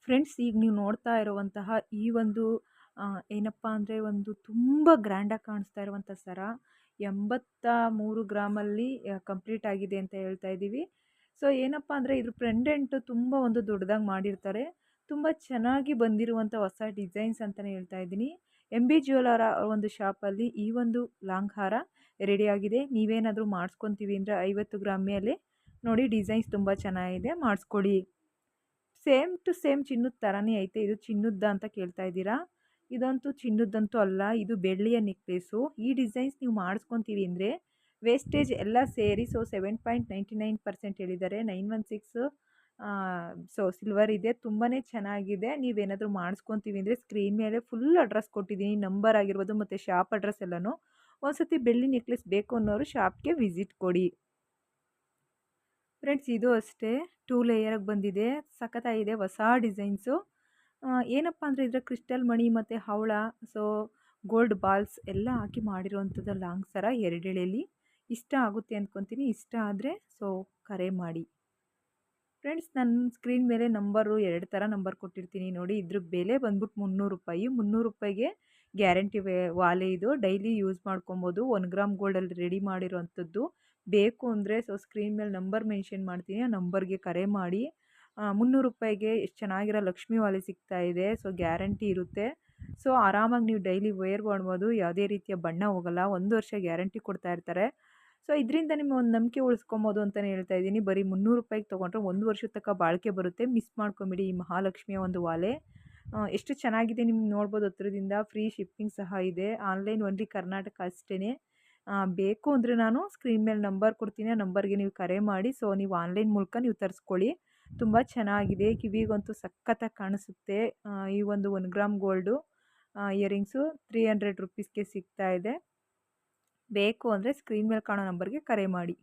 Friends, ಈಗ ನೀವು ನೋಡ್ತಾ ಇರುವಂತಹ ಈ ಒಂದು ಏನಪ್ಪ ಅಂದರೆ ಒಂದು ತುಂಬ ಗ್ರ್ಯಾಂಡಾಗಿ ಕಾಣಿಸ್ತಾ ಇರುವಂಥ ಸರ 83 ಗ್ರಾಮಲ್ಲಿ ಕಂಪ್ಲೀಟ್ ಆಗಿದೆ ಅಂತ ಹೇಳ್ತಾ ಇದ್ದೀವಿ. ಸೊ ಏನಪ್ಪ ಅಂದರೆ ಇದ್ರ ಪೆಂಡೆಂಟು ತುಂಬ ಒಂದು ದೊಡ್ಡದಾಗಿ ಮಾಡಿರ್ತಾರೆ. ತುಂಬ ಚೆನ್ನಾಗಿ ಬಂದಿರುವಂಥ ಹೊಸ ಡಿಸೈನ್ಸ್ ಅಂತಲೇ ಹೇಳ್ತಾ ಇದ್ದೀನಿ. ಎಂ ಬಿ ಜ್ಯುವೆಲರ ಒಂದು ಶಾಪಲ್ಲಿ ಈ ಒಂದು ಲಾಂಗ್ ಹಾರ ರೆಡಿಯಾಗಿದೆ. ನೀವೇನಾದರೂ ಮಾಡಿಸ್ಕೊತೀವಿ ಅಂದರೆ 50 ಗ್ರಾಮ್ ಮೇಲೆ ನೋಡಿ, ಡಿಸೈನ್ಸ್ ತುಂಬ ಚೆನ್ನಾಗಿದೆ, ಮಾಡಿಸ್ಕೊಳ್ಳಿ. ಸೇಮ್ ಟು ಸೇಮ್ ಚಿನ್ನದ ಥರನೇ ಐತೆ. ಇದು ಚಿನ್ನದ್ದ ಅಂತ ಕೇಳ್ತಾ ಇದ್ದೀರಾ? ಇದಂತೂ ಚಿನ್ನದ್ದಂತೂ ಅಲ್ಲ, ಇದು ಬೆಳ್ಳಿಯ ನೆಕ್ಲೇಸು. ಈ ಡಿಸೈನ್ಸ್ ನೀವು ಮಾಡಿಸ್ಕೊತೀವಿ ಅಂದರೆ ವೇಸ್ಟೇಜ್ ಎಲ್ಲ ಸೇರಿ 7.99% ಹೇಳಿದ್ದಾರೆ. 916 ಸಿಲ್ವರ್ ಇದೆ. ತುಂಬಾ ಚೆನ್ನಾಗಿದೆ. ನೀವೇನಾದರೂ ಮಾಡಿಸ್ಕೊತೀವಿ ಅಂದರೆ ಸ್ಕ್ರೀನ್ ಮೇಲೆ ಫುಲ್ ಅಡ್ರೆಸ್ ಕೊಟ್ಟಿದ್ದೀನಿ, ನಂಬರ್ ಆಗಿರ್ಬೋದು ಮತ್ತು ಶಾಪ್ ಅಡ್ರೆಸ್ ಎಲ್ಲನೂ. ಒಂದ್ಸತಿ ಬೆಳ್ಳಿ ನೆಕ್ಲೆಸ್ ಬೇಕು ಅನ್ನೋರು ಶಾಪ್ಗೆ ವಿಸಿಟ್ ಕೊಡಿ. ಫ್ರೆಂಡ್ಸ್, ಇದು ಅಷ್ಟೇ 2 ಲೇಯರಾಗಿ ಬಂದಿದೆ. ಸಖತ್ತಾಗಿದೆ, ಹೊಸ ಡಿಸೈನ್ಸು. ಏನಪ್ಪ ಅಂದರೆ ಇದರ ಕ್ರಿಸ್ಟಲ್ ಮಣಿ ಮತ್ತು ಹವಳ, ಸೊ ಗೋಲ್ಡ್ ಬಾಲ್ಸ್ ಎಲ್ಲ ಹಾಕಿ ಮಾಡಿರುವಂಥದ್ದು ಲಾಂಗ್ ಸರ 2 ಎಳೆಯಲ್ಲಿ. ಇಷ್ಟ ಆಗುತ್ತೆ ಅಂದ್ಕೊತೀನಿ. ಇಷ್ಟ ಆದರೆ ಕರೆ ಮಾಡಿ. ಫ್ರೆಂಡ್ಸ್, ನನ್ನ ಸ್ಕ್ರೀನ್ ಮೇಲೆ ನಂಬರು 2 ಥರ ನಂಬರ್ ಕೊಟ್ಟಿರ್ತೀನಿ ನೋಡಿ. ಇದ್ರ ಬೆಲೆ ಬಂದ್ಬಿಟ್ಟು 300 ರೂಪಾಯಿ. 300 ರೂಪಾಯಿಗೆ ಗ್ಯಾರಂಟಿ ವಾಲೆ. ಇದು ಡೈಲಿ ಯೂಸ್ ಮಾಡ್ಕೊಬೋದು. 1 ಗ್ರಾಮ್ ಗೋಲ್ಡಲ್ಲಿ ರೆಡಿ ಮಾಡಿರೋವಂಥದ್ದು. ಬೇಕು ಅಂದರೆ ಸ್ಕ್ರೀನ್ ಮೇಲೆ ನಂಬರ್ ಮೆನ್ಷನ್ ಮಾಡ್ತೀನಿ, ಆ ನಂಬರ್ಗೆ ಕರೆ ಮಾಡಿ. 300 ರೂಪಾಯಿಗೆ ಎಷ್ಟು ಚೆನ್ನಾಗಿರೋ ಲಕ್ಷ್ಮೀ ವಾಲೆ ಸಿಗ್ತಾ ಇದೆ. ಗ್ಯಾರಂಟಿ ಇರುತ್ತೆ. ಆರಾಮಾಗಿ ನೀವು ಡೈಲಿ ವೇರ್ ಮಾಡ್ಬೋದು. ಯಾವುದೇ ರೀತಿಯ ಬಣ್ಣ ಹೋಗಲ್ಲ. 1 ವರ್ಷ ಗ್ಯಾರಂಟಿ ಕೊಡ್ತಾ ಇರ್ತಾರೆ. ಇದರಿಂದ ನಿಮ್ಮ ಒಂದು ನಂಬಿಕೆ ಉಳಿಸ್ಕೊಬೋದು ಅಂತಲೇ ಹೇಳ್ತಾ ಇದ್ದೀನಿ. ಬರೀ 300 ರೂಪಾಯಿಗೆ ತೊಗೊಂಡ್ರೆ 1 ವರ್ಷದ ತನಕ ಬಾಳಿಕೆ ಬರುತ್ತೆ. ಮಿಸ್ ಮಾಡ್ಕೊಂಬಿಡಿ ಈ ಮಹಾಲಕ್ಷ್ಮಿಯ ಒಂದು ವಾಲೆ. ಎಷ್ಟು ಚೆನ್ನಾಗಿದೆ ನಿಮ್ಗೆ ನೋಡ್ಬೋದು ಹತ್ರದಿಂದ. ಫ್ರೀ ಶಿಪ್ಪಿಂಗ್ ಸಹ ಇದೆ. ಆನ್ಲೈನ್ ಓನ್ಲಿ ಕರ್ನಾಟಕ ಅಷ್ಟೇ. ಬೇಕು ಅಂದರೆ ನಾನು ಸ್ಕ್ರೀನ್ ಮೇಲೆ ನಂಬರ್ ಕೊಡ್ತೀನಿ, ಆ ನಂಬರ್ಗೆ ನೀವು ಕರೆ ಮಾಡಿ. ನೀವು ಆನ್ಲೈನ್ ಮೂಲಕ ನೀವು ತರಿಸ್ಕೊಳ್ಳಿ. ತುಂಬ ಚೆನ್ನಾಗಿದೆ. ಕಿವಿಗಂತೂ ಸಖತ್ತಾಗಿ ಕಾಣಿಸುತ್ತೆ. ಈ ಒಂದು 1 ಗ್ರಾಮ್ ಗೋಲ್ಡು ಇಯರಿಂಗ್ಸು 300 ರೂಪೀಸ್ಗೆ ಸಿಗ್ತಾ ಇದೆ. ಬೇಕು ಅಂದರೆ ಸ್ಕ್ರೀನ್ ಮೇಲೆ ಕಾಣೋ ನಂಬರ್ಗೆ ಕರೆ ಮಾಡಿ.